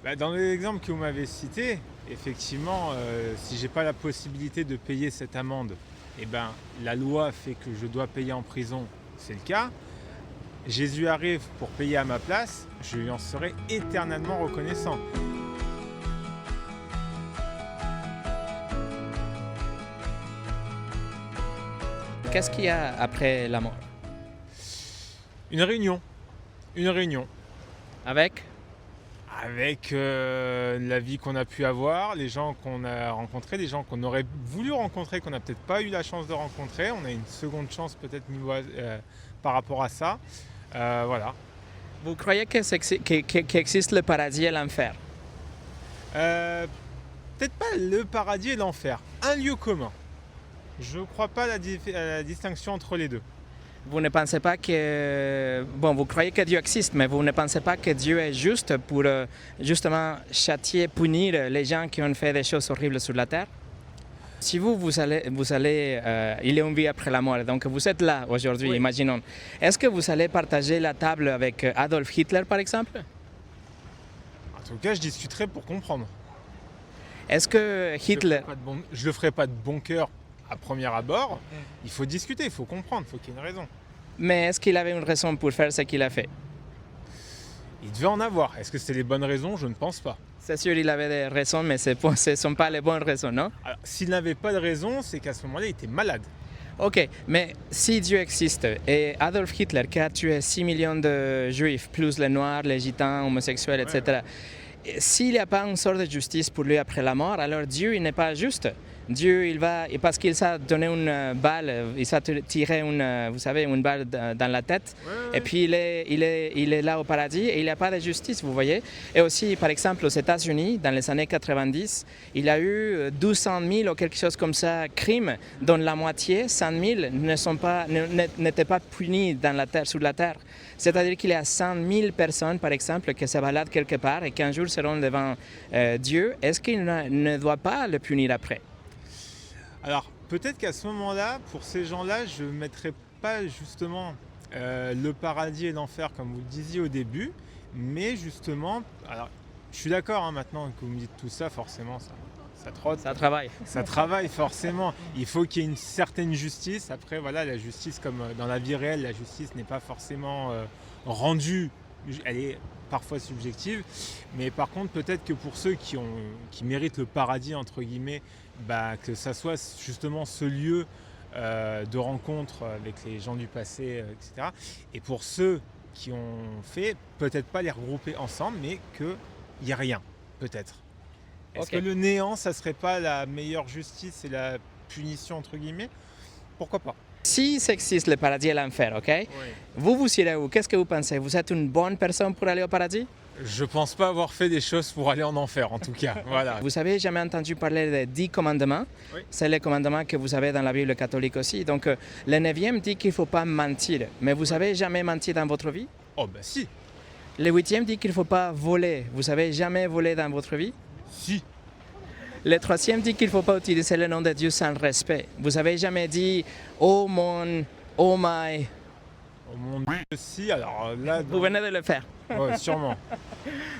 Bah, dans l'exemple que vous m'avez cité, effectivement, si j'ai pas la possibilité de payer cette amende, eh ben, la loi fait que je dois payer en prison, c'est le cas. Jésus arrive pour payer à ma place, je lui en serai éternellement reconnaissant. Qu'est-ce qu'il y a après la mort? Une réunion, une réunion Avec? avec la vie qu'on a pu avoir, les gens qu'on a rencontrés, les gens qu'on aurait voulu rencontrer, qu'on n'a peut-être pas eu la chance de rencontrer. On a une seconde chance peut-être par rapport à ça. Voilà. Vous croyez qu'existe le paradis et l'enfer? Euh, Peut-être pas le paradis et l'enfer, un lieu commun. Je ne crois pas à la distinction entre les deux. Vous ne pensez pas que... Bon, vous croyez que Dieu existe, mais vous ne pensez pas que Dieu est juste pour justement châtier, punir les gens qui ont fait des choses horribles sur la terre? Si vous allez, il y a une vie après la mort, donc vous êtes là aujourd'hui, Oui. imaginons. Est-ce que vous allez partager la table avec Adolf Hitler, par exemple? En tout cas, je discuterai pour comprendre. Est-ce que Hitler... Je le ferai pas de bon cœur à premier abord. Il faut discuter, il faut comprendre, il faut qu'il y ait une raison. Mais est-ce qu'il avait une raison pour faire ce qu'il a fait? Il devait en avoir. Est-ce que c'est les bonnes raisons? Je ne pense pas. C'est sûr, il avait des raisons, mais ce ne sont pas les bonnes raisons, non? Alors, s'il n'avait pas de raison, c'est qu'à ce moment-là, il était malade. Ok, mais si Dieu existe et Adolf Hitler qui a tué 6 millions de juifs, plus les noirs, les gitans, homosexuels, etc., s'il n'y a pas une sorte de justice pour lui après la mort, alors Dieu il n'est pas juste. Dieu, il va, parce qu'il s'est donné une balle, il s'est tiré vous savez, une balle dans la tête, et puis il est là au paradis et il n'y a pas de justice, vous voyez. Et aussi, par exemple, aux États-Unis, dans les années 90, il y a eu 200 000 ou quelque chose comme ça, crimes, dont la moitié, 100 000, n'étaient pas punis dans la terre, sur la terre. C'est-à-dire qu'il y a 100 000 personnes, par exemple, qui se baladent quelque part et qu'un jour seront devant Dieu. Est-ce qu'il ne doit pas le punir après? Alors, peut-être qu'à ce moment-là, pour ces gens-là, je ne mettrais pas justement le paradis et l'enfer comme vous le disiez au début, mais justement, alors, je suis d'accord hein, maintenant que vous me dites tout ça, forcément, ça trotte. Ça travaille. Ça travaille forcément. Il faut qu'il y ait une certaine justice. Après, voilà, la justice, comme dans la vie réelle, la justice n'est pas forcément rendue. Elle est parfois subjective. Mais par contre, peut-être que pour ceux qui méritent le paradis, entre guillemets, bah, que ça soit justement ce lieu de rencontre avec les gens du passé, etc. Et pour ceux qui ont fait, peut-être pas les regrouper ensemble, mais qu'il n'y a rien, peut-être. Est-ce que le néant, ça serait pas la meilleure justice et la punition, entre guillemets? Pourquoi pas? Si ça existe le paradis et l'enfer, ok? Oui. Vous irez où? Qu'est-ce que vous pensez? Vous êtes une bonne personne pour aller au paradis? Je pense pas avoir fait des choses pour aller en enfer, en tout cas. Voilà. Vous avez jamais entendu parler des 10 commandements? Oui. C'est les commandements que vous avez dans la Bible catholique aussi. Donc, le 9e dit qu'il ne faut pas mentir. Mais vous avez jamais menti dans votre vie? Oh bah si, Le 8e dit qu'il ne faut pas voler. Vous avez jamais volé dans votre vie? si. Le 3e dit qu'il ne faut pas utiliser le nom de Dieu sans respect. Vous avez jamais dit « Oh mon, oh my ». Oh mon Dieu, si. Alors là, Vous venez de le faire. ouais, sûrement.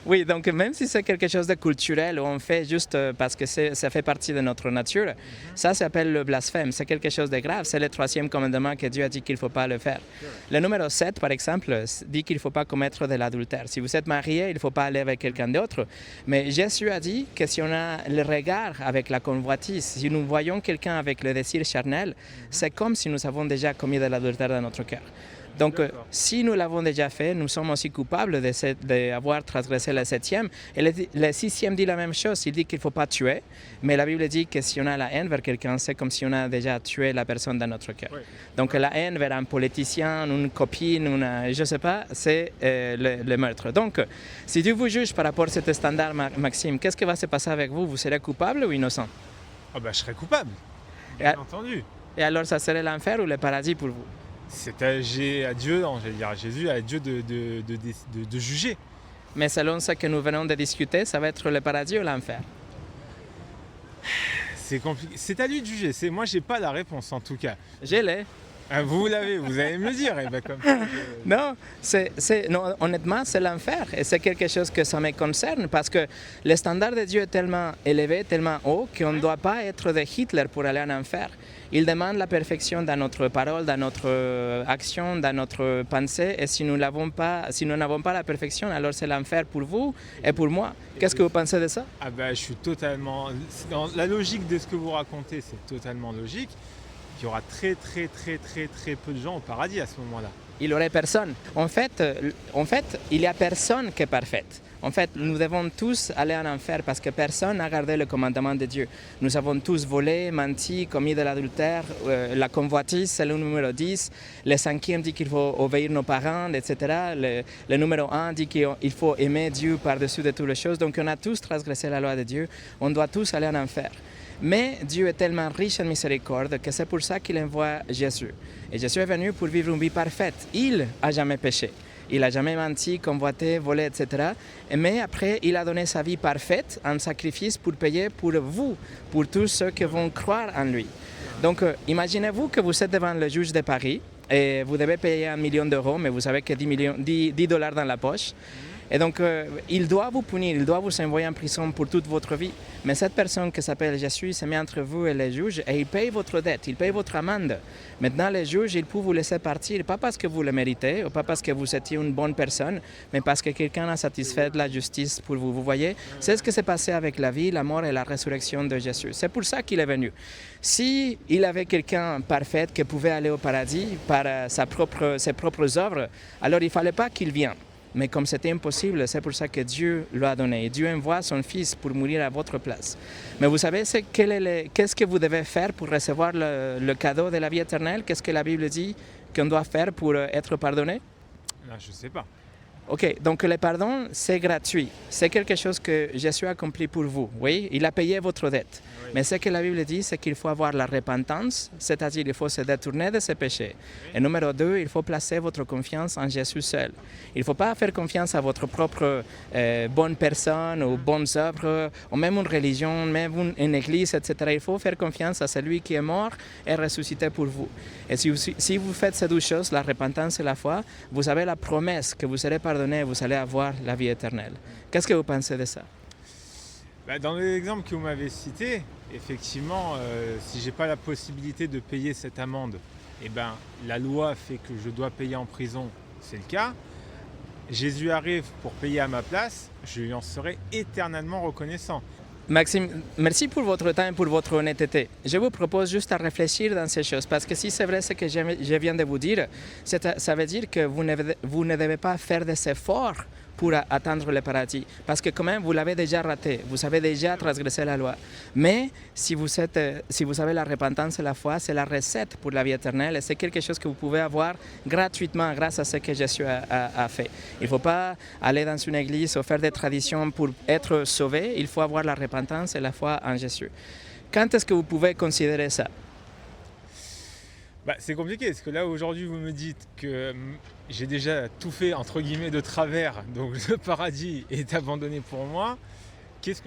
Oui, donc même si c'est quelque chose de culturel, où on fait juste parce que ça fait partie de notre nature, ça s'appelle le blasphème. C'est quelque chose de grave. C'est le 3e commandement que Dieu a dit qu'il ne faut pas le faire. Le numéro 7, par exemple, dit qu'il ne faut pas commettre de l'adultère. Si vous êtes marié, il ne faut pas aller avec quelqu'un d'autre. Mais Jésus a dit que si on a le regard avec la convoitise, si nous voyons quelqu'un avec le désir charnel, c'est comme si nous avons déjà commis de l'adultère dans notre cœur. Donc, si nous l'avons déjà fait, nous sommes aussi coupables d'avoir transgressé le 7e. Et le 6e dit la même chose. Il dit qu'il ne faut pas tuer. Mais la Bible dit que si on a la haine vers quelqu'un, c'est comme si on a déjà tué la personne dans notre cœur. Oui. Donc, la haine vers un politicien, une copine, je ne sais pas, c'est le meurtre. Donc, si Dieu vous juge par rapport à cet standard, Maxime, qu'est-ce qui va se passer avec vous? Vous serez coupable ou innocent? Ah bah je serais coupable, bien entendu. Et alors, ça serait l'enfer ou le paradis pour vous? C'est à Dieu, non, j'allais dire à Jésus, à Dieu de juger. Mais selon ce que nous venons de discuter, ça va être le paradis ou l'enfer? C'est compliqué. C'est à lui de juger. Moi, j'ai pas la réponse en tout cas. Je l'ai. Ah, vous l'avez, vous allez me le dire. Et ben, comme ça, Non, non, honnêtement, c'est l'enfer. Et c'est quelque chose que ça me concerne parce que le standard de Dieu est tellement élevé, tellement haut, qu'on ne doit pas être de Hitler pour aller en enfer. Il demande la perfection dans notre parole, dans notre action, dans notre pensée. Et si nous n'avons pas la perfection, alors c'est l'enfer pour vous et pour moi. Qu'est-ce que vous pensez de ça? Ah ben, je suis totalement... Dans la logique de ce que vous racontez, c'est totalement logique. Il y aura très peu de gens au paradis à ce moment-là. Il n'y aurait personne. En fait, il n'y a personne qui est parfait. En fait, nous devons tous aller en enfer parce que personne n'a gardé le commandement de Dieu. Nous avons tous volé, menti, commis de l'adultère, la convoitise, c'est le numéro 10. Le 5e dit qu'il faut obéir nos parents, etc. Le numéro 1 dit qu'il faut aimer Dieu par-dessus de toutes les choses. Donc on a tous transgressé la loi de Dieu. On doit tous aller en enfer. Mais Dieu est tellement riche en miséricorde que c'est pour ça qu'il envoie Jésus. Et Jésus est venu pour vivre une vie parfaite. Il n'a jamais péché. Il n'a jamais menti, convoité, volé, etc. Mais après, il a donné sa vie parfaite en sacrifice pour payer pour vous, pour tous ceux qui vont croire en lui. Donc, imaginez-vous que vous êtes devant le juge de Paris et vous devez payer 1 million d'euros, mais vous avez que 10 dollars dans la poche. Et donc, il doit vous punir, il doit vous envoyer en prison pour toute votre vie. Mais cette personne qui s'appelle Jésus se met entre vous et les juges et il paye votre dette, il paye votre amende. Maintenant, les juges, ils peuvent vous laisser partir, pas parce que vous le méritez, ou pas parce que vous étiez une bonne personne, mais parce que quelqu'un a satisfait de la justice pour vous. Vous voyez, c'est ce qui s'est passé avec la vie, la mort et la résurrection de Jésus. C'est pour ça qu'il est venu. Si il avait quelqu'un parfait qui pouvait aller au paradis par ses propres œuvres, alors il ne fallait pas qu'il vienne. Mais comme c'était impossible, c'est pour ça que Dieu l'a donné. Dieu envoie son Fils pour mourir à votre place. Mais vous savez, qu'est-ce que vous devez faire pour recevoir le cadeau de la vie éternelle? Qu'est-ce que la Bible dit qu'on doit faire pour être pardonné? Là, je ne sais pas. Ok, donc le pardon, c'est gratuit. C'est quelque chose que Jésus a accompli pour vous. Oui, il a payé votre dette. Oui. Mais ce que la Bible dit, c'est qu'il faut avoir la repentance, c'est-à-dire qu'il faut se détourner de ses péchés. Oui. Et numéro 2, il faut placer votre confiance en Jésus seul. Il ne faut pas faire confiance à votre propre bonne personne ou bonnes œuvres, ou même une religion, même une église, etc. Il faut faire confiance à celui qui est mort et ressuscité pour vous. Et si vous faites ces deux choses, la repentance et la foi, vous avez la promesse que vous serez pardonné, vous allez avoir la vie éternelle. Qu'est-ce que vous pensez de ça? Dans l'exemple que vous m'avez cité, effectivement, si je n'ai pas la possibilité de payer cette amende, la loi fait que je dois payer en prison, c'est le cas. Jésus arrive pour payer à ma place, je lui en serai éternellement reconnaissant. Maxime, merci pour votre temps et pour votre honnêteté. Je vous propose juste à réfléchir dans ces choses, parce que si c'est vrai ce que je viens de vous dire, ça veut dire que vous ne devez pas faire des efforts pour atteindre le paradis, parce que quand même, vous l'avez déjà raté, vous avez déjà transgressé la loi. Mais si vous avez la repentance et la foi, c'est la recette pour la vie éternelle, et c'est quelque chose que vous pouvez avoir gratuitement grâce à ce que Jésus a fait. Il ne faut pas aller dans une église ou faire des traditions pour être sauvé, il faut avoir la repentance et la foi en Jésus. Quand est-ce que vous pouvez considérer ça? C'est compliqué, parce que là, aujourd'hui, vous me dites que j'ai déjà tout fait, entre guillemets, de travers, donc le paradis est abandonné pour moi.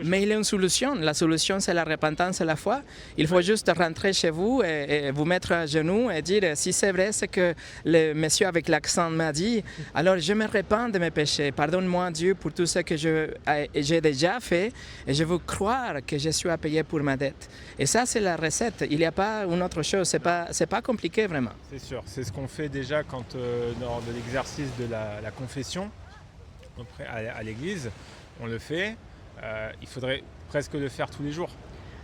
Mais il y a une solution. La solution, c'est la repentance et la foi. Il faut juste rentrer chez vous et vous mettre à genoux et dire, si c'est vrai ce que le monsieur avec l'accent m'a dit, alors je me repens de mes péchés. Pardonne-moi, Dieu, pour tout ce que j'ai déjà fait et je veux croire que Jésus a payé pour ma dette. Et ça, c'est la recette. Il n'y a pas une autre chose. C'est pas compliqué, vraiment. C'est sûr. C'est ce qu'on fait déjà quand, lors de l'exercice de la confession à l'église. On le fait. Il faudrait presque le faire tous les jours.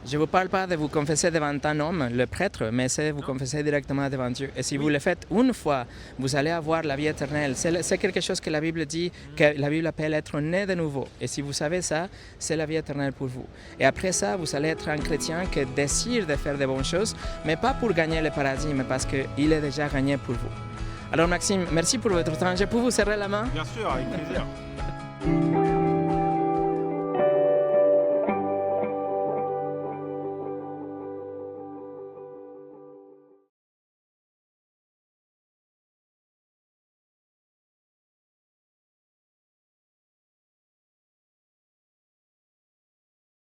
Je ne vous parle pas de vous confesser devant un homme, le prêtre, mais c'est vous confesser directement devant Dieu. Et si vous le faites une fois, vous allez avoir la vie éternelle. C'est quelque chose que la Bible dit, que la Bible appelle être né de nouveau. Et si vous savez ça, c'est la vie éternelle pour vous. Et après ça, vous allez être un chrétien qui désire de faire de bonnes choses, mais pas pour gagner le paradis, mais parce qu'il est déjà gagné pour vous. Alors Maxime, merci pour votre temps. Je peux vous serrer la main? Bien sûr, avec plaisir.